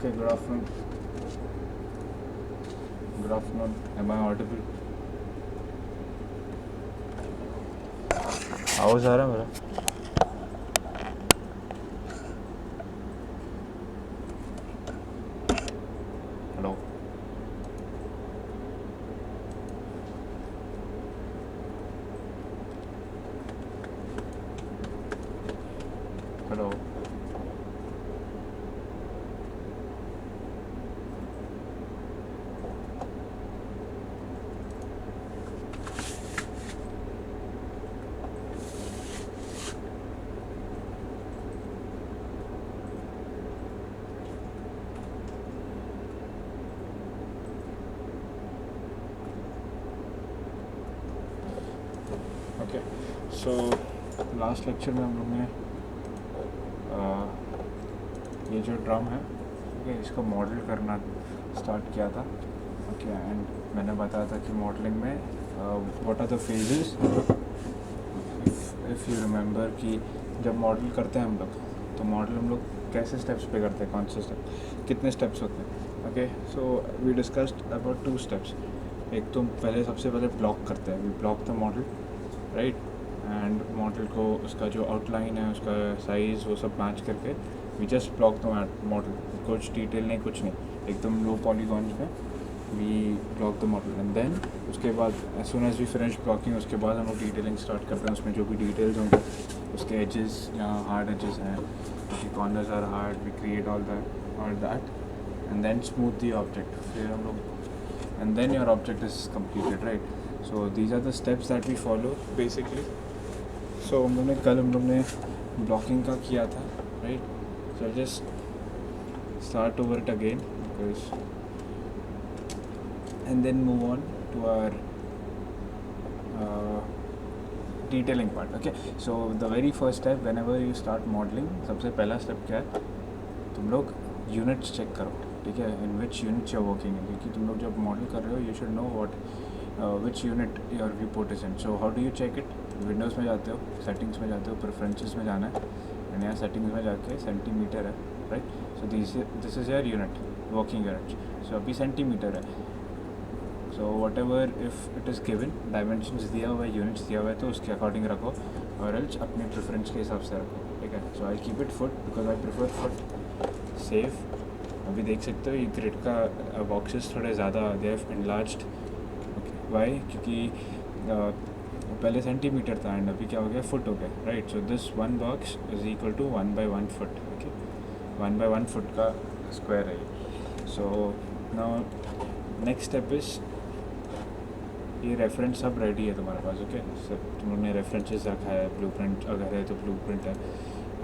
Okay, good afternoon. Good afternoon. Am I audible? आवाज़ आ रहा है मेरा? Hello. Hello. Okay, so last lecture में हम लोग ने ये जो ड्रम है, ओके, इसको मॉडल करना स्टार्ट किया था. ओके, एंड मैंने बताया था कि मॉडलिंग में what are the phases. If you remember कि जब मॉडल करते हैं हम लोग, तो मॉडल हम लोग कैसे स्टेप्स पे करते हैं, कौन से स्टेप, कितने स्टेप्स होते हैं. Okay, so we discussed about 2 steps. एक तो पहले सबसे पहले ब्लॉक करते हैं. We block the model, right, and model को उसका जो आउटलाइन है, उसका साइज़, वो सब मैच करके we just block the model. कुछ डिटेल नहीं, कुछ नहीं, एकदम लो पॉलीगॉन्स में we block the model. And then उसके बाद as soon as we finish blocking, उसके बाद हम लोग डिटेलिंग स्टार्ट करते हैं. उसमें जो भी डिटेल्स होंगे, उसके एजेस, जहाँ हार्ड एजेस हैं, corners are hard, we create all that and then smooth the object. फिर हम लोग and then your object is completed, right? So these are the steps that we follow basically. So हम लोग ने blocking का किया था, right? So I'll just start over it again because and then move on to our detailing part. Okay, so the very first step whenever you start modeling, सबसे पहला step क्या है, तुम लोग units check करो, ठीक है, in which unit you are working in. क्योंकि तुम लोग जब मॉडल कर रहे हो, you should know what which unit your viewport is in. So how do you check it? Windows में जाते हो, सेटिंग्स में जाते हो, प्रेफरेंसेस में जाना है, एंड यहाँ सेटिंग्स में जाके सेंटीमीटर है, right. So this is your unit, working unit. So अभी सेंटीमीटर है. So whatever if it is given, dimensions दिया हुआ है, यूनिट्स दिया हुआ है, तो उसके अकॉर्डिंग रखो, और एल्स अपने प्रेफरेंस के हिसाब से रखो, ठीक है. So I keep it foot because I prefer foot. Save. अभी देख सकते हो ये ग्रिड का बॉक्सेस थोड़े ज़्यादा they have enlarged. Okay, why? क्योंकि पहले सेंटीमीटर था एंड अभी क्या हो गया, फुट हो गया, right. So this 1 box is equal to 1 by 1 foot. Okay, 1 by 1 foot का स्क्वायर है ये. So now next step is, ये रेफरेंस सब रेडी है तुम्हारे पास. ओके, सब तुम लोग ने रेफरेंसेस रखा है. ब्लूप्रिंट अगर है तो ब्लूप्रिंट है.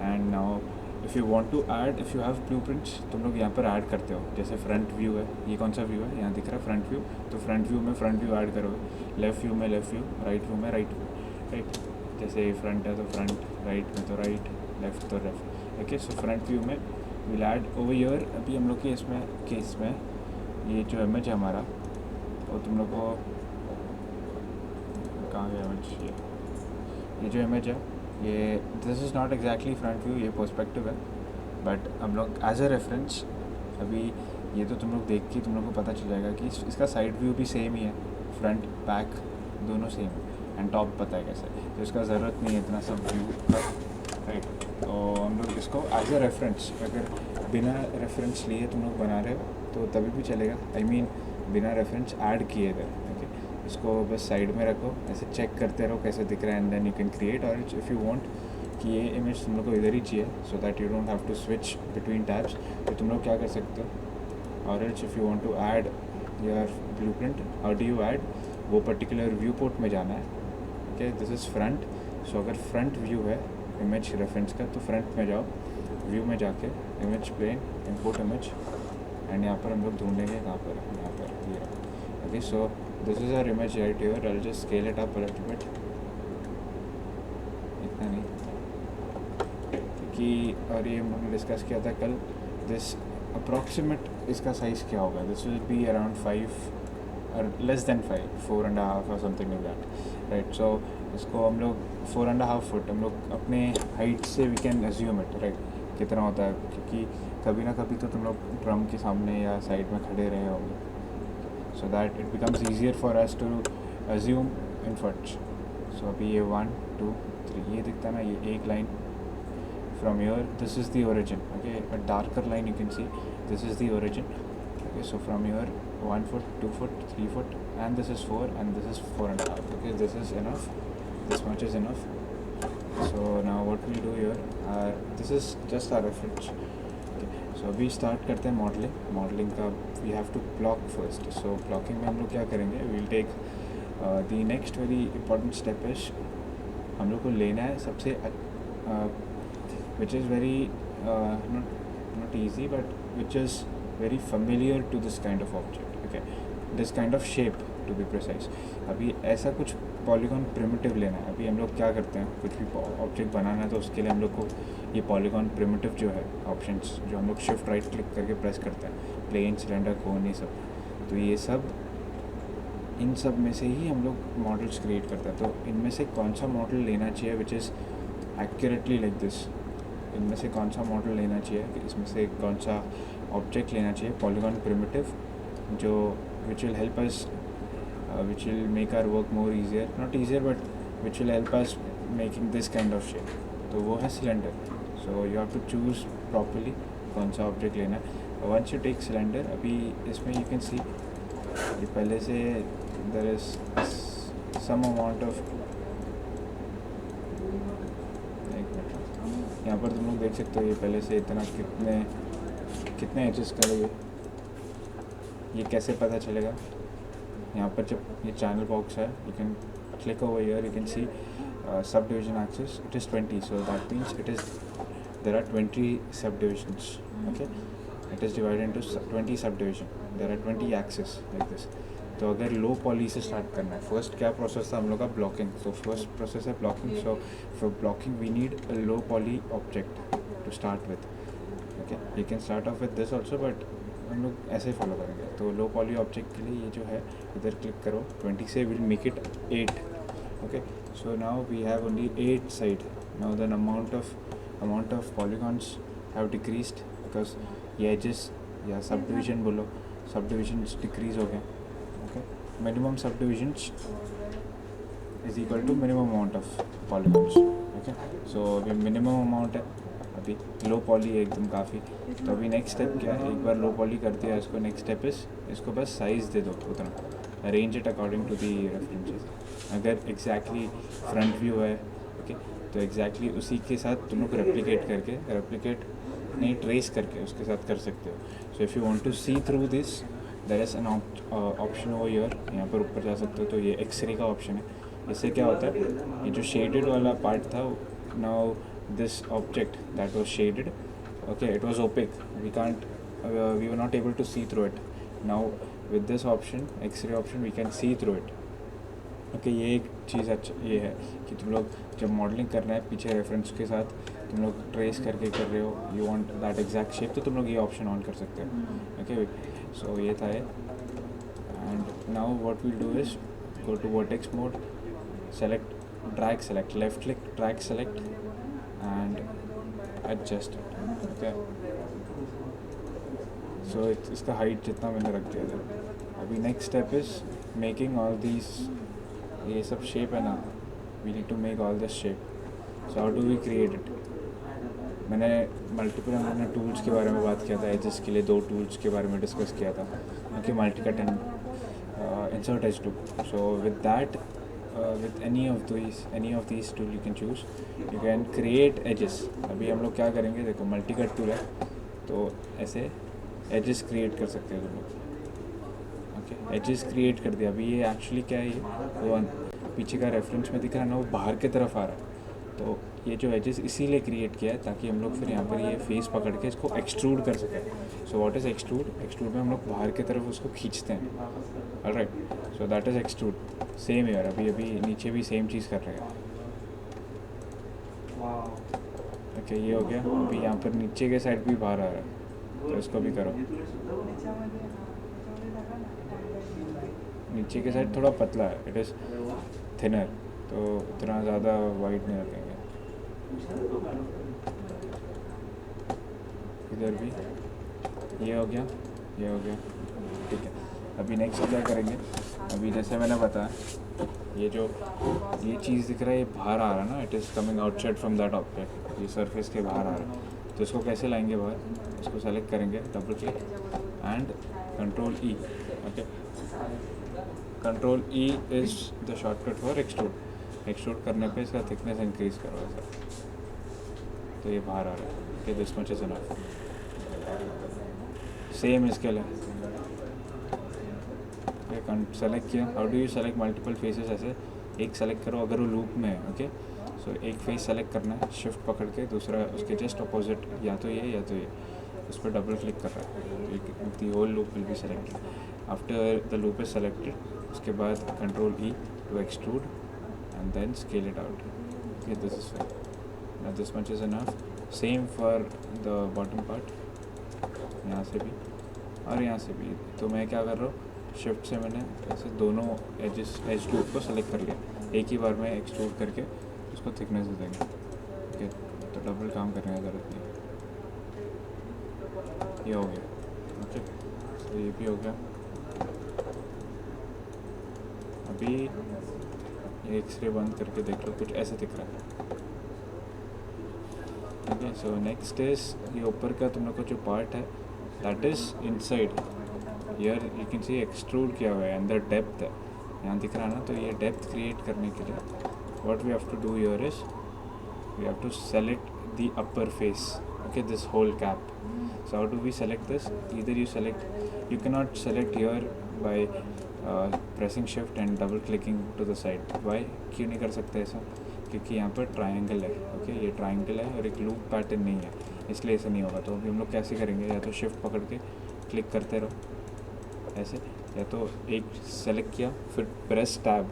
And now if you want to add, if you have blueprints, तुम लोग यहाँ पर ऐड करते हो. जैसे फ्रंट व्यू है, ये कौन सा व्यू है, यहाँ दिख रहा है फ्रंट व्यू. तो फ्रंट व्यू में फ्रंट व्यू ऐड करोगे, लेफ़्ट व्यू में लेफ़्ट व्यू, राइट व्यू में राइट व्यू, राइट. जैसे फ्रंट है तो फ्रंट, राइट में तो राइट, लेफ़्ट तो left. Okay, so front view में विल ऐड ओवर हियर. अभी हम लोग के इसमें केस में ये जो इमेज है हमारा, तो तुम लोग को कहाँ गया इमेज, ये जो इमेज है, ये this is not exactly front view, ये पर्सपेक्टिव है. बट हम लोग एज अ रेफरेंस, अभी ये तो तुम लोग देख के तुम लोग को पता चल जाएगा कि इसका साइड व्यू भी सेम ही है, फ्रंट बैक दोनों सेम है, एंड टॉप पता है कैसे, तो इसका ज़रूरत नहीं है इतना सब व्यू का, राइट. तो हम लोग इसको एज अ रेफरेंस, अगर बिना रेफरेंस लिए तुम लोग बना रहे हो तो तभी भी चलेगा. आई मीन बिना रेफरेंस ऐड किए थे. ओके, इसको बस साइड में रखो, ऐसे चेक करते रहो कैसे दिख रहा है, and then you can create. और इफ़ यू वांट कि ये इमेज तुम लोग को इधर ही चाहिए, so that you don't have to switch between tabs, तो तुम लोग क्या कर सकते हो. और if you want to add your blueprint, how do you add, वो पर्टिकुलर व्यू पोर्ट में जाना है. Okay, this is front. सो अगर फ्रंट व्यू है इमेज रेफरेंस का, तो फ्रंट में जाओ, व्यू में जाके image plane, import image, and यहाँ पर हम लोग ढूंढेंगे कहाँ पर, यहाँ पर ये. Okay, so this is our image right here. I will just scale it up a little bit, इतना नहीं कि, और ये हम लोग ने डिस्कस किया था कल, दिस अप्रॉक्सीमेट इसका साइज़ क्या होगा. दिस विल बी अराउंड 5 और लेस देन 5, 4.5 और समथिंग लाइक दैट, राइट. सो इसको हम लोग 4.5 फुट हम लोग अपने हाइट से we can assume it, right, कितना होता है, क्योंकि कभी ना कभी तो तुम लोग ड्रम के सामने या साइड में खड़े रहे होंगे, so that it becomes easier for us to assume in first. So अभी ये 1 2 3 ये दिखता है ना, ये एक line from here, this is the origin. Okay, a darker line you can see, this is the origin. Okay, so from here 1 foot, 2 foot, 3 foot, and this is 4, and this is 4.5. Okay, this is enough, this much is enough. So now what we do here, this is just our reference. Okay, so अभी start करते हैं modelling का. we have to block first. so blocking में हम लोग क्या करेंगे, we'll take the next very important step is हम लोग को लेना है सबसे which is very not easy, but which is very familiar to this kind of object. Okay, this kind of shape to be precise. अभी ऐसा कुछ polygon primitive लेना है. अभी हम लोग क्या करते हैं, कुछ भी ऑब्जेक्ट बनाना है तो उसके लिए हम लोग को ये पॉलीगॉन प्रिमिटिव जो है ऑप्शंस जो हम लोग शिफ्ट राइट क्लिक करके प्रेस करते हैं, प्लेन, सिलेंडर, कोन, ये सब. तो ये सब इन सब में से ही हम लोग मॉडल्स क्रिएट करते हैं. तो इनमें से कौन सा मॉडल लेना चाहिए which is accurately like this, इनमें से कौन सा मॉडल लेना चाहिए, कि इसमें से कौन सा ऑब्जेक्ट लेना चाहिए पॉलीगॉन प्रिमिटिव, जो which will help us, which will make our work more easier, not easier but which will help us making this kind of shape. तो वो है cylinder. So you have to choose properly कौन सा object लेना है. Once you take cylinder, अभी इसमें you can सी ये पहले से there is some amount of, यहाँ पर तुम लोग देख सकते हो ये पहले से इतना कितने एजेस का है. ये कैसे पता चलेगा, यहाँ पर जब ये चैनल बॉक्स है, you can click over here, you can see subdivision axis, it is 20. So that means it is there are 20 subdivisions. Okay, it is divided into 20 subdivision, there are 20 axis like this. तो अगर लो poly से start करना है, first क्या process था हम लोग का, ब्लॉकिंग. तो फर्स्ट प्रोसेस है blocking. So for blocking we need a low poly object to start with. Okay, you can start off with this also, but हम लोग ऐसे ही फॉलो करेंगे. तो लो पॉली ऑब्जेक्ट के लिए ये जो है इधर क्लिक करो, 20 से will make it 8. Okay, so now we have only 8 side. Now the amount of polygons have decreased because ये एजेस या सब डिविजन बोलो, सब डिविजन्स डिक्रीज हो गए. Okay, minimum subdivisions is equal to minimum amount of polygons. Okay, so अभी minimum amount है, अभी low poly है एकदम काफ़ी. तो अभी next step क्या है, एक बार low poly कर दिया इसको, next step is इसको बस size दे दो उतना, arrange it according to the references. अगर exactly front view है, okay, तो exactly उसी के साथ तुम लोग replicate नहीं trace करके उसके साथ कर सकते हो. So if you want to see through this, there is an option over here, यहाँ पर ऊपर जा सकते हो. तो ये एक्सरे का ऑप्शन है. इससे क्या होता है, ये जो शेडेड वाला पार्ट था, now this object that was shaded, okay, it was opaque, we were not able to see through it. Now with this option, x-ray option, we can see through it. Okay, ये एक चीज़ अच्छा ये है कि तुम लोग जब मॉडलिंग करना है पीछे रेफरेंस के साथ तुम लोग ट्रेस करके कर रहे हो, you want that exact shape, तो तुम लोग ये ऑप्शन ऑन कर सकते हो. ओके, सो ये था ये. And now what we do is go to vertex mode, select drag, select left click, drag select and adjust. Okay, so इसका हाइट जितना मैंने रख दिया था. अभी next step is making all these, ये सब शेप है ना, we need to make all this shape. So how do we create it. मैंने मल्टीपल हमने टूल्स के बारे में बात किया था, एजेस के लिए 2 टूल्स के बारे में डिस्कस किया था, okay, multi cut and insert edge too. So with that, with any of these tool you can choose, you can create edges. अभी हम लोग क्या करेंगे, देखो मल्टी कट टूल है तो ऐसे एजेस क्रिएट कर सकते हो तुम लोग. ओके, एजेस क्रिएट कर दिया. अभी ये एक्चुअली क्या है, ये वो पीछे का रेफरेंस में दिख रहा है ना, वो बाहर की तरफ आ रहा है. तो ये जो एजेस इसीलिए क्रिएट किया है ताकि हम लोग फिर यहाँ पर ये फेस पकड़ के इसको एक्सट्रूड कर सकें. सो व्हाट इज़ एक्सट्रूड में हम लोग बाहर की तरफ उसको खींचते हैं. Alright, so that is extrude. Same यार, अभी नीचे भी सेम चीज़ कर रहे हैं. ओके, ये हो गया. अभी यहाँ पर नीचे के साइड भी बाहर आ रहा है, तो इसको भी करो. नीचे के साइड थोड़ा पतला है, इट इज़ थिनर, तो इतना ज़्यादा वाइड नहीं रखेंगे. इधर भी ये हो गया, ये हो गया, ठीक है। अभी नेक्स्ट क्या करेंगे, अभी जैसे मैंने बताया ये जो ये चीज़ दिख रहा है ये बाहर आ रहा है ना, it is coming outside from that object, ये सरफेस के बाहर आ रहा है। तो इसको कैसे लाएंगे बाहर, इसको सेलेक्ट करेंगे, double click and control E, okay. Control E is the shortcut for extrude. Extrude करने पे इसका थिकनेस इंक्रीज़ करो ऐसा, तो ये बाहर आ रहा है कि this much is enough. Same इसके लिए सेलेक्ट किया, how do you select multiple faces, ऐसे एक सेलेक्ट करो अगर वो लूप में है, ओके। सो एक फेस सेलेक्ट करना है, शिफ्ट पकड़ के दूसरा उसके जस्ट अपोजिट, या तो ये उस पर डबल क्लिक कर रहा है, the whole loop will be selected. After the loop is selected उसके बाद control E to extrude and then scale it out, okay. This is fine, this much is enough. Same for the bottom part, यहाँ से भी और यहाँ से भी। तो मैं क्या कर रहा हूँ, शिफ्ट से मैंने ऐसे दोनों एज लूप को सेलेक्ट कर लिया, एक ही बार में एक्सट्रूड करके उसको थिकनेस दे देंगे, ठीक है। तो डबल काम करने की ज़रूरत नहीं, ये हो गया, ओके। तो ये भी हो गया। अभी ये एक्सरे बंद करके देख लो, कुछ ऐसे दिख रहा है, ठीक है। सो नेक्स्ट इज ये ऊपर का तुम लोग का जो पार्ट है that is inside, here you can C extrude किया हुआ है, अंदर डेप्थ है, यहाँ दिख रहा है ना। तो ये डेप्थ क्रिएट करने के लिए what we have to do here is we have to select the upper face, okay, this whole cap. So how do we select this, either you select, you can not select here by pressing shift and double clicking to the side. Why, क्यों नहीं कर सकते ऐसा, क्योंकि यहाँ पर triangle है, okay. ये ट्रायंगल है और एक लूप पैटर्न नहीं है, इसलिए ऐसा नहीं होगा। तो अभी हम लोग कैसे करेंगे, या तो शिफ्ट पकड़ के क्लिक करते रहो ऐसे, या तो एक सेलेक्ट किया फिर press tab,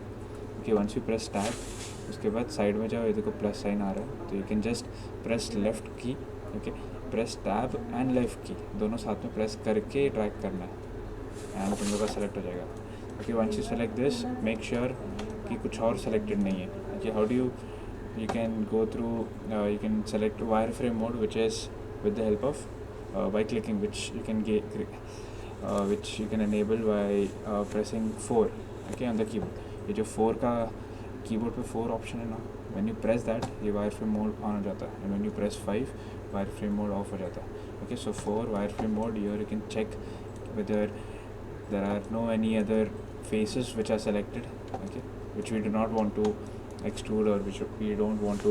okay. Once you press tab उसके बाद साइड में जाओ, ये देखो प्लस साइन आ रहा है, तो you can just press left key, okay. Press tab and left key दोनों साथ में प्रेस करके ड्रैग करना है एंड तुम लोग का सेलेक्ट हो जाएगा, okay. Once you select this make sure कि कुछ और सेलेक्टेड नहीं है, okay. How do you can go through you can select wireframe mode, which is with the help of by clicking, which you can which you can enable by pressing 4, okay, on the keyboard। ये जो 4 का keyboard पे 4 option है ना, when you press that ये wireframe mode on हो जाता है, and when you press 5 wireframe mode of हो जाता है, okay। So 4 wireframe mode, here you can check whether there are no any other faces which are selected, okay, which we do not want to extrude or which we don't want to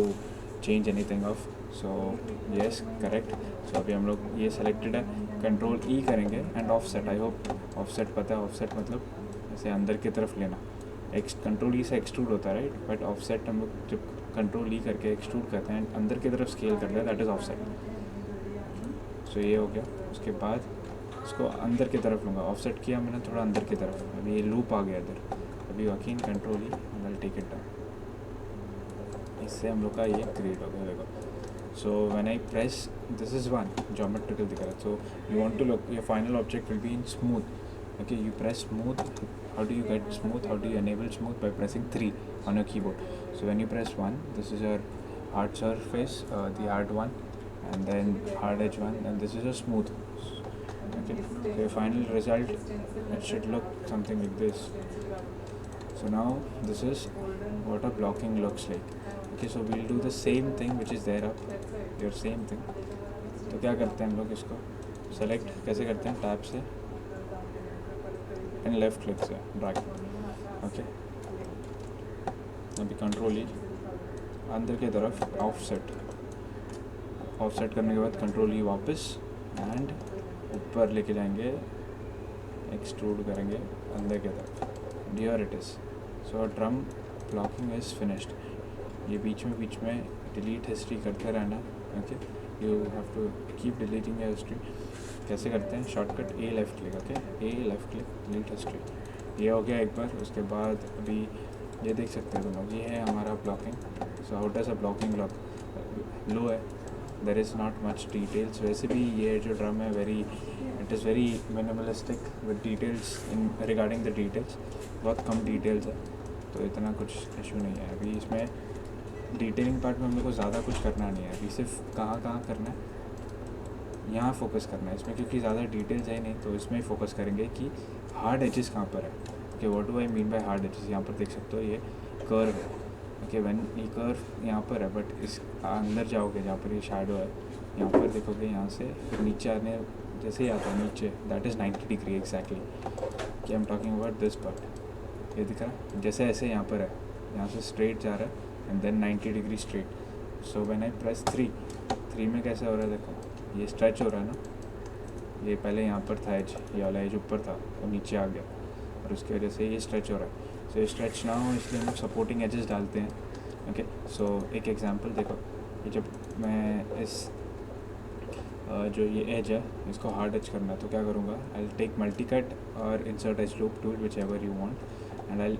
change anything of। so yes, correct। so अभी हम लोग ये selected है, control ई करेंगे and offset. I hope offset पता है, offset मतलब ऐसे अंदर की तरफ लेना, कंट्रोल ई से एक्सट्रूड होता है, राइट। बट ऑफसेट हम लोग जब कंट्रोल ई करके एक्सट्रूड करते हैं अंदर की तरफ स्केल करते हैं, दैट इज़ ऑफसेट। सो ये हो गया। उसके बाद इसको अंदर की तरफ लूँगा, ऑफसेट किया मैंने थोड़ा अंदर की तरफ, अभी ये लूप आ गया इधर, अभी again control E and take it down, इससे हम लोग का ये क्रिएट हो गया, देखो। So when I press this is one geometrical दिखा रहा है, so you want to look your final object will be in smooth, okay. You press smooth, how do you get smooth, how do you enable smooth, by pressing 3 on your keyboard। so when you press 1, this is your hard surface, the hard one, and then hard edge one, and this is a smooth, okay। so your final result, it should look something like this। so now this is what a blocking looks like, okay। so we'll do the same thing which is there up, your same thing। तो क्या करते हैं हम लोग, इसको select कैसे करते हैं, टैब से एंड लेफ़्ट क्लिक से ड्रैग, ओके। अभी कंट्रोल ई अंदर की तरफ ऑफसेट, ऑफसेट करने के बाद कंट्रोल ई वापस एंड ऊपर लेके जाएंगे, एक्सट्रूड करेंगे अंदर की तरफ, here it is. So drum blocking is finished. ये बीच में डिलीट हिस्ट्री करते रहना, ओके। You have to keep deleting your history. कैसे करते हैं, shortcut a left click, okay, a left click delete history. ये हो गया एक बार। उसके बाद अभी ये देख सकते हैं तुम लोग, ये है हमारा blocking. So how does a blocking look, low है, there is not much details. वैसे भी ये जो ड्रम है it is very minimalistic with details in regarding the details, बहुत कम डिटेल्स है, तो इतना कुछ इशू नहीं है। अभी इसमें डिटेलिंग पार्ट में हम लोग को ज़्यादा कुछ करना नहीं है, अभी सिर्फ कहाँ करना है, यहाँ फोकस करना है इसमें, क्योंकि ज़्यादा डिटेल्स है नहीं, तो इसमें ही फोकस करेंगे कि हार्ड एजेस कहाँ पर है। Okay, what do I mean by hard edges? यहाँ पर देख सकते हो ये कर्व है। ओके, व्हेन ये कर्व यहाँ पर है, बट इस अंदर जाओगे जहाँ पर ये शैडो है, यहाँ पर देखोगे यहाँ से फिर नीचे आने जैसे ही आता है नीचे, दैट इज़ 90 डिग्री एग्जैक्टली। कि I am talking about this part, ये दिख रहा है जैसे ऐसे यहाँ पर है, यहाँ से स्ट्रेट जा रहा है and then 90 degree straight. So when I press 3 में कैसे हो रहा है, देखो ये स्ट्रेच हो रहा है ना, ये पहले यहाँ पर था एज, ये वाला एज ऊपर था और नीचे आ गया, और उसकी वजह से ये स्ट्रेच हो रहा है। सो ये स्ट्रेच ना हो इसलिए हम लोग सपोर्टिंग एजेस डालते हैं। ओके, सो एक एग्जांपल देखो, ये जब मैं इस जो ये एज है इसको हार्ड एज करना है तो क्या करूँगा, I will take multi cut और insert edge loop tool whichever you want, and I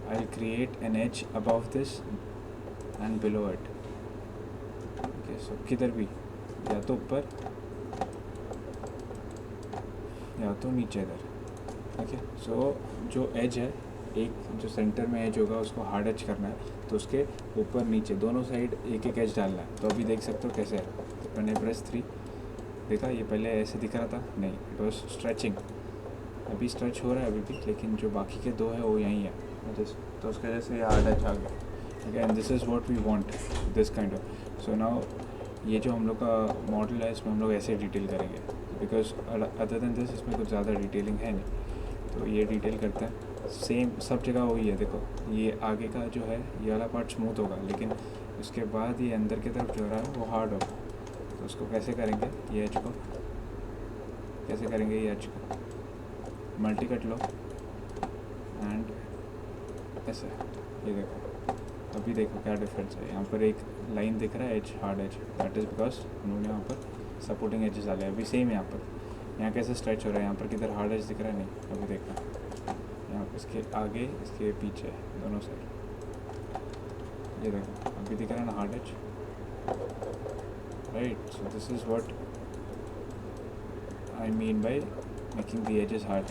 will create an edge above this and below it. Okay, so किधर भी, या तो ऊपर या तो नीचे इधर। ओके, सो जो एज है, एक जो सेंटर में एज होगा उसको हार्ड एज करना है, तो उसके ऊपर नीचे दोनों साइड एक एक एज डालना है। तो अभी देख सकते हो कैसे है, तो मैंने प्रेस 3 देखा, ये पहले ऐसे दिख रहा था, नहीं इट वॉज स्ट्रेचिंग, अभी स्ट्रेच हो रहा है अभी भी, लेकिन जो बाकी के दो है वो यहीं है, तो उसकी वजह से ये हार्ड एज आ गया। Okay, and this is what we want, this kind of. So now ये जो हम लोग का मॉडल है इसमें हम लोग ऐसे डिटेल करेंगे, बिकॉज अदर देन दिस इसमें कुछ ज़्यादा डिटेलिंग है नहीं, तो ये डिटेल करते हैं। सेम सब जगह वही है, देखो ये आगे का जो है ये वाला पार्ट स्मूथ होगा, लेकिन उसके बाद ये अंदर की तरफ जो रहा है वो हार्ड होगा। तो उसको कैसे करेंगे, ये एज को कैसे करेंगे, ये एज को मल्टी कट लो एंड ऐसे, ये देखो अभी देखो क्या डिफरेंस है। यहाँ पर एक लाइन दिख रहा है edge, hard edge, that is because उन्होंने यहाँ पर सपोर्टिंग एजेस डाले। अभी सेम यहाँ पर, यहाँ कैसे स्ट्रेच हो रहा है, यहाँ पर किधर हार्ड एज दिख रहा है, नहीं अभी देखना, यहाँ इसके आगे इसके पीछे दोनों साइड, ये देखो अभी दिख रहा है ना hard edge, right. So this is what I mean by making the edges hard,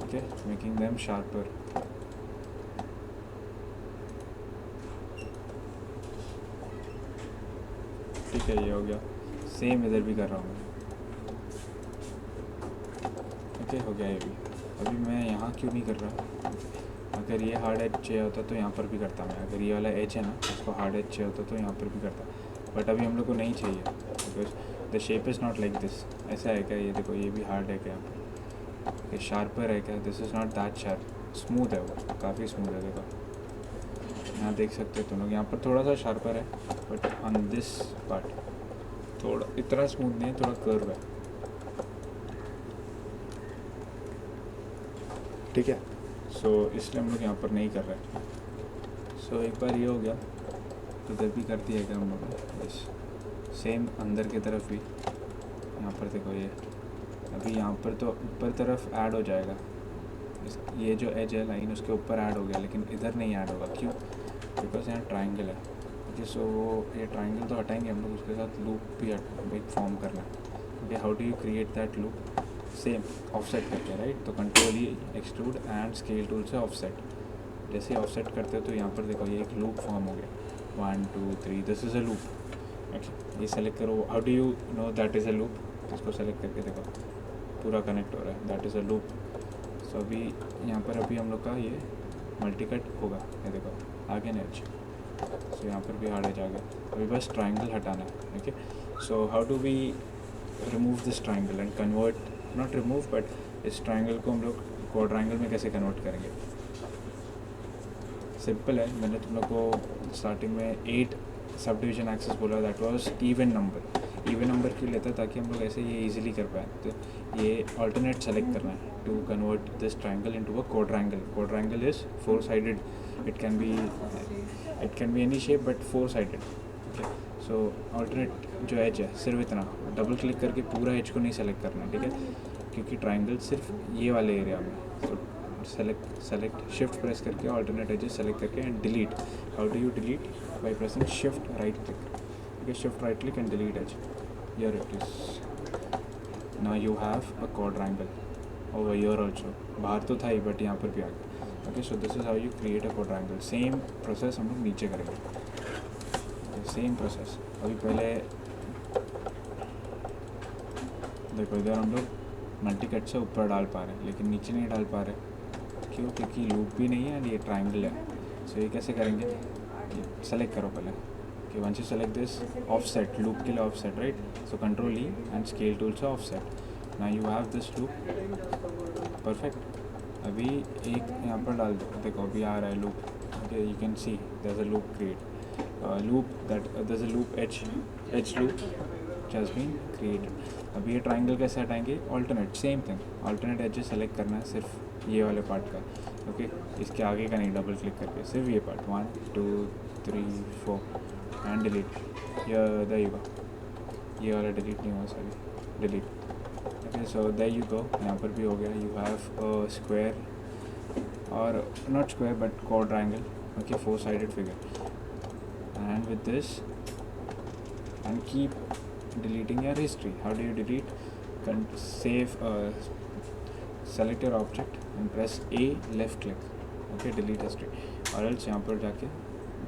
okay, making them sharper. ठीक है, ये हो गया। सेम इधर भी कर रहा हूँ मैं, ओके, हो गया ये भी। अभी मैं यहाँ क्यों नहीं कर रहा, अगर ये हार्ड एज चाहिए होता तो यहाँ पर भी करता मैं, अगर ये वाला एज है ना इसको हार्ड एज चाहिए होता तो यहाँ पर भी करता, बट अभी हम लोग को नहीं चाहिए because the shape is not like this. ऐसा है क्या, ये देखो ये भी हार्ड है क्या, यहाँ पर ये शार्पर है क्या, this is not that sharp, smooth है वो, काफ़ी स्मूथ है। देखो यहाँ देख सकते हो तुम लोग, यहाँ पर थोड़ा सा शार्पर है, बट ऑन दिस पार्ट थोड़ा इतना स्मूथ नहीं है, थोड़ा कर्व है। ठीक है, सो इसलिए हम लोग यहाँ पर नहीं कर रहे। सो एक बार ये हो गया तो इधर भी कर दिया क्या हम लोग ने, इस सेम अंदर की तरफ भी, यहाँ पर देखो ये अभी यहाँ पर तो ऊपर तरफ ऐड हो जाएगा, ये जो एज है लाइन उसके ऊपर ऐड हो गया, लेकिन इधर नहीं ऐड होगा, क्यों, बिकॉज यहाँ ट्राइंगल है। ओके, सो ये ट्राइंगल तो हटाएंगे हम लोग, उसके साथ लूप भी एक फॉर्म करना है। Okay, how do you create that loop, same offset करके, राइट। तो control E extrude and scale tool से ऑफसेट, जैसे ऑफसेट करते हो तो यहाँ पर देखो ये एक लूप फॉर्म हो गया, 1 2 3, this is a loop. Okay, ये सेलेक्ट करो, how do you know that is a loop, इसको सेलेक्ट करके देखो पूरा कनेक्ट हो रहा है, दैट इज़ अ लूप। सो अभी यहाँ पर अभी हम लोग का ये मल्टी कट होगा, ये देखो आगे नेच, सो यहाँ पर भी हार्ड एज आ गया, अभी बस ट्राइंगल हटाना है। Okay, so how do we remove this triangle and convert, not remove but इस ट्राइंगल को हम लोग क्वाड्राइंगल में कैसे कन्वर्ट करेंगे। सिंपल है, मैंने तुम लोग को स्टार्टिंग में 8 सब डिवीजन एक्सेस बोला, दैट वाज इवन नंबर क्यों लेता है, ताकि हम लोग ऐसे ये इजीली कर पाए। तो ये अल्टरनेट सेलेक्ट करना है to convert this triangle into a quadrangle is 4 sided, it can be any shape but 4 sided. Okay, so alternate जो एज है सिर्फ इतना, डबल क्लिक करके पूरा एज को नहीं सेलेक्ट करना, ठीक है, क्योंकि ट्राइंगल सिर्फ ये वाले एरिया में। तो सेलेक्ट शिफ्ट प्रेस करके अल्टरनेट एजेस सेलेक्ट करके and delete. How do you delete, by pressing shift right click, okay, shift right click and delete edge, here it is. Now you have a quadrangle over here also, बाहर तो था ही but यहाँ पर भी आ गया। Okay, so this is how you create a quadrangle. Same process हम लोग नीचे करेंगे, सेम प्रोसेस। अभी पहले देखो इधर हम लोग मल्टी कट से ऊपर डाल पा रहे हैं लेकिन नीचे नहीं डाल पा रहे, क्यों? क्योंकि लूप भी नहीं है एंड ये ट्राइंगल है। सो ये कैसे करेंगे, ये सेलेक्ट करो पहले कि once you select this offset, loop के लिए offset, right? So control E and scale tool से offset, now you have this loop, perfect. अभी एक यहाँ पर डाल दो, देखो अभी आ रहा है loop, okay, you can see there is a loop create loop that there is a loop H loop which has been created। अब ये ट्राइंगल कैसे हटाएंगे, alternate, same thing, alternate edges select करना है सिर्फ ये वाले पार्ट का, ओके, इसके आगे का नहीं, डबल क्लिक करके सिर्फ ये पार्ट 1 2 3 4 एंड डिलीट, ये ये वाला डिलीट नहीं हुआ, sorry, delete, okay. So there you go, यहाँ पर भी हो गया, यू हैव स्क्वायर और not square but quadrangle, okay, 4-sided figure, and with this and keep deleting your history. How do you delete? Save, select your object and press A, left click, okay, delete history, और else यहाँ पर जाके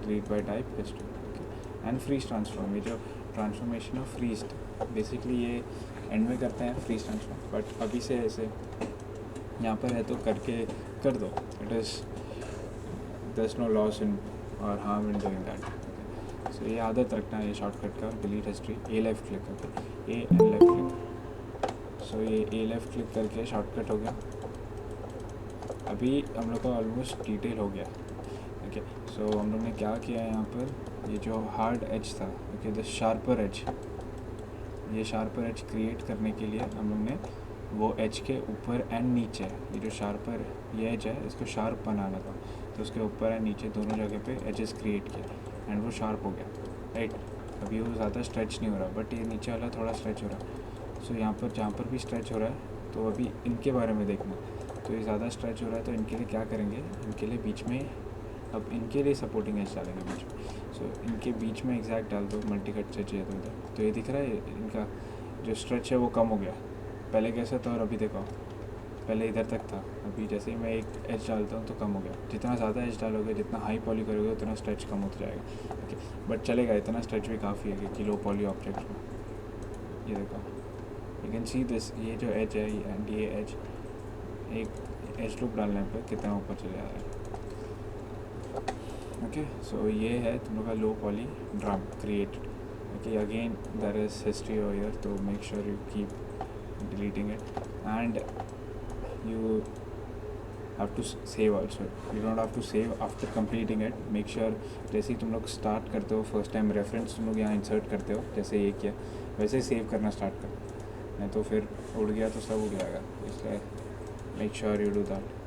delete by type history, okay, and freeze transform, ये जो transformation of freeze, basically ये and में करते हैं फ्रीज ट्रांसफॉर्म, बट अभी से ऐसे यहाँ पर है तो करके कर दो, it is there's no loss in or harm in doing that, okay. So ये आदत रखना है ये शॉर्टकट का, डिलीट हिस्ट्री, ए लेफ़्ट क्लिक करके, ए एंड लेफ़्ट क्लिक। सो ये ए लेफ़्ट क्लिक करके शॉर्टकट हो गया। अभी हम लोग का ऑलमोस्ट डिटेल हो गया, ओके। सो हम लोग ने क्या किया यहाँ पर, ये जो हार्ड एज था, ओके, द शार्पर एज, ये शार्पर एज क्रिएट करने के लिए हम लोग ने वो एज के ऊपर एंड नीचे, ये जो शार्पर ये एज है इसको शार्प बनाना था, तो उसके ऊपर एंड नीचे दोनों जगह पे एजेस क्रिएट किया एंड वो शार्प हो गया, राइट। अभी वो ज़्यादा स्ट्रेच नहीं हो रहा, बट ये नीचे वाला थोड़ा स्ट्रेच हो रहा है। सो यहाँ पर जहाँ पर भी स्ट्रेच हो रहा है तो अभी इनके बारे में देखना, तो ये ज़्यादा स्ट्रेच हो रहा है तो इनके लिए क्या करेंगे, इनके लिए बीच में, अब इनके लिए सपोर्टिंग एज डालेंगे बीच में। सो इनके बीच में एग्जैक्ट डाल दो, मल्टी कट से चाहिए तो इधर, तो ये दिख रहा है इनका जो स्ट्रेच है वो कम हो गया। पहले कैसा था और अभी देखो, पहले इधर तक था, अभी जैसे ही मैं एक एज डालता हूँ तो कम हो गया। जितना ज़्यादा एज डालोगे, जितना हाई पॉली करोगे, उतना स्ट्रेच कम होता जाएगा, ओके, बट चलेगा, इतना स्ट्रेच भी काफ़ी है कि लो पॉली ऑब्जेक्ट में। ये देखो, यू कैन सी दिस, ये जो एज है एंड ये एज, एक एज लूप डालने पे कितना ऊपर चले जा रहा है, ओके। सो ये है तुम लोग का low poly drum created, okay. Again there is history over here, तो make sure you keep deleting it and you have to save also. You don't have to save after completing it. Make sure जैसे ही तुम लोग start करते हो first time reference तुम लोग यहाँ insert करते हो, जैसे ये किया वैसे ही सेव करना स्टार्ट करो, नहीं तो फिर उड़ गया तो सब उड़ जाएगा, इसलिए make sure you do that.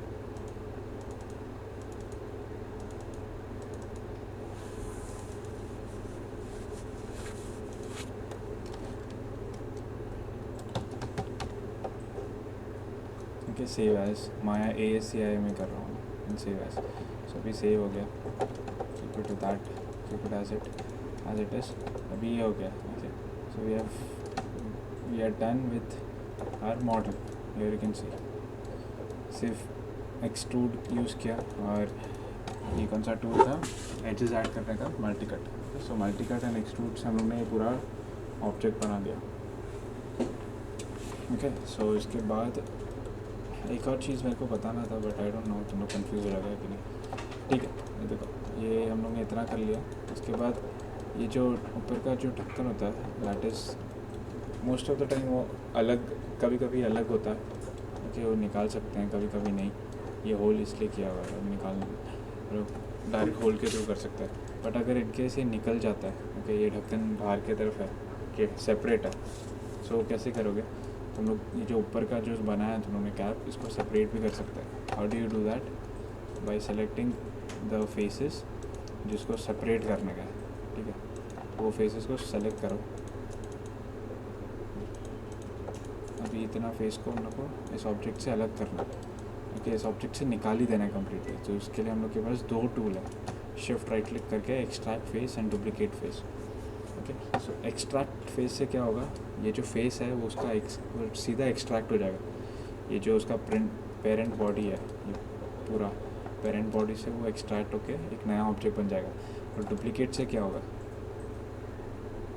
Okay, save as Maya ASCII में कर रहा हूँ एंड सेव एज, सो अभी सेव हो गया, keep it to that, keep it as it is, अभी ये हो गया, okay. So we are done with our model, here you can see सिर्फ एक्सट्रूड यूज़ किया, और ये कौन सा टूल था एजेस ऐड करने का, multi cut. So multi cut and extrude से हम लोग ने ये पूरा ऑब्जेक्ट बना दिया, ओके। सो इसके बाद एक और चीज़ मेरे को बताना था, बट आई डोंट नो तुम लोग कन्फ्यूज हो जाएगा कि नहीं, ठीक है। ये देखो, ये हम लोग ने इतना कर लिया, उसके बाद ये जो ऊपर का जो ढक्कन होता है that is most of the time वो अलग, कभी कभी अलग होता है, ओके, वो निकाल सकते हैं, कभी कभी नहीं। ये होल इसलिए किया हुआ है, निकालने डायरेक्ट होल के थ्रू कर सकते हैं, बट अगर इनकेस ये निकल जाता है, ओके, ये ढक्कन बाहर की तरफ है कि सेपरेट है, सो कैसे करोगे तुम लोग, ये जो ऊपर का जो बनाया है तुम लोगों ने कैप, इसको सेपरेट भी कर सकते हैं। How do you do that, bye selecting the faces जिसको सेपरेट करने का है, ठीक है, वो फेसेस को सेलेक्ट करो। अभी इतना फेस को हम लोग को इस ऑब्जेक्ट से अलग करना है, ओके, इस ऑब्जेक्ट से निकाल ही देना है कम्प्लीटली। तो इसके लिए हम लोग के पास दो टूल है, शिफ्ट राइट क्लिक करके extract face and duplicate face, okay. So extract face से क्या होगा, ये जो फेस है वो उसका वो सीधा एक्सट्रैक्ट हो जाएगा। ये जो उसका पेरेंट बॉडी है, ये पूरा पेरेंट बॉडी से वो एक्सट्रैक्ट होके एक नया ऑब्जेक्ट बन जाएगा। और डुप्लीकेट से क्या होगा,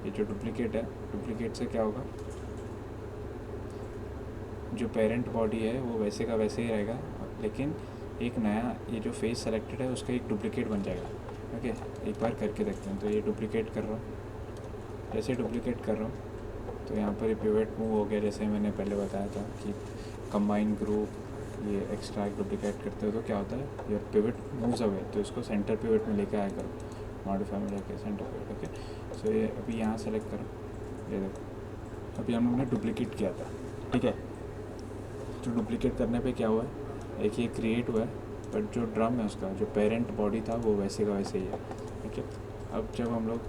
ये जो डुप्लीकेट है, डुप्लीकेट से क्या होगा, जो पेरेंट बॉडी है वो वैसे का वैसे ही रहेगा, लेकिन एक नया ये जो फेस सेलेक्टेड है उसका एक डुप्लीकेट बन जाएगा। ओके, एक बार करके देखते हैं। तो ये डुप्लीकेट कर रहा हूँ, जैसे डुप्लीकेट कर रहा हूँ तो यहाँ पर ये पिवट मूव हो गया। जैसे मैंने पहले बताया था कि कंबाइन ग्रुप, ये एक्सट्रैक्ट डुप्लीकेट करते हो तो क्या होता है, योर पिवट मूव्स अवे, तो इसको सेंटर पिवट में लेके आया करो, मॉडिफाई में जाके सेंटर पिवट। ओके, सो ये अभी यहाँ सेलेक्ट करो, ये देखो अभी हम लोगों ने डुप्लीकेट किया था, ठीक है। तो डुप्लीकेट करने पे क्या हुआ है, एक ये क्रिएट हुआ है, बट जो ड्रम है उसका जो पेरेंट बॉडी था वो वैसे का वैसे ही है, ठीक है। अब जब हम लोग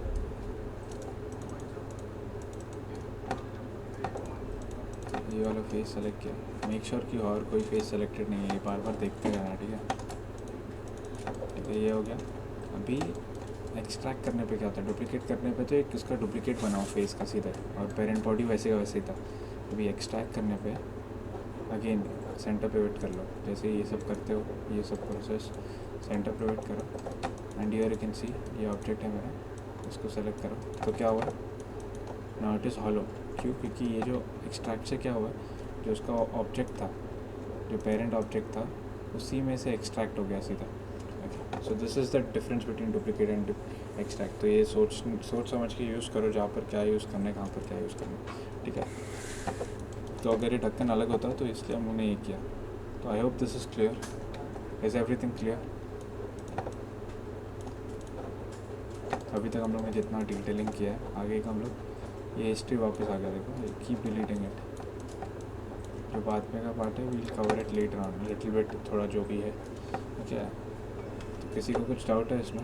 ये वाला फेस सेलेक्ट किया, मेक श्योर कि और कोई फेस सेलेक्टेड नहीं है, ये बार बार देखते रहना, ठीक है। ये हो गया। अभी एक्सट्रैक्ट करने पे क्या होता है, डुप्लीकेट करने पे तो एक इसका डुप्लीकेट बनाओ फेस का सीधा, और पेरेंट बॉडी वैसे का वैसे ही था। अभी एक्सट्रैक्ट करने पे अगेन सेंटर पिवट कर लो, जैसे ये सब करते हो, ये सब प्रोसेस सेंटर पिवट करो, एंड हियर यू कैन सी ये ऑब्जेक्ट है मेरा, इसको सेलेक्ट करो तो क्या हुआ, नाउ इट इज़ हॉलो। क्यों, क्योंकि ये जो एक्सट्रैक्ट से क्या हुआ, जो उसका ऑब्जेक्ट था, जो पेरेंट ऑब्जेक्ट था, उसी में से एक्सट्रैक्ट हो गया सीधा। सो this is the difference between duplicate and extract. तो ये सोच समझ के यूज़ करो, जहाँ पर क्या यूज़ करना है, कहाँ पर क्या यूज़ करना है, ठीक है। तो अगर ये ढक्कन अलग होता तो इसलिए हमने ये किया। तो I hope this is clear, is everything clear. अभी तक हम लोग ने जितना डिटेलिंग किया है, आगे का हम लोग ये हिस्ट्री वापस आ गया, देखो कीप डिलीटिंग इट, जो बाद में का पार्ट है we'll cover it later on little bit, थोड़ा जो भी है, ठीक है। तो किसी को कुछ डाउट है इसमें?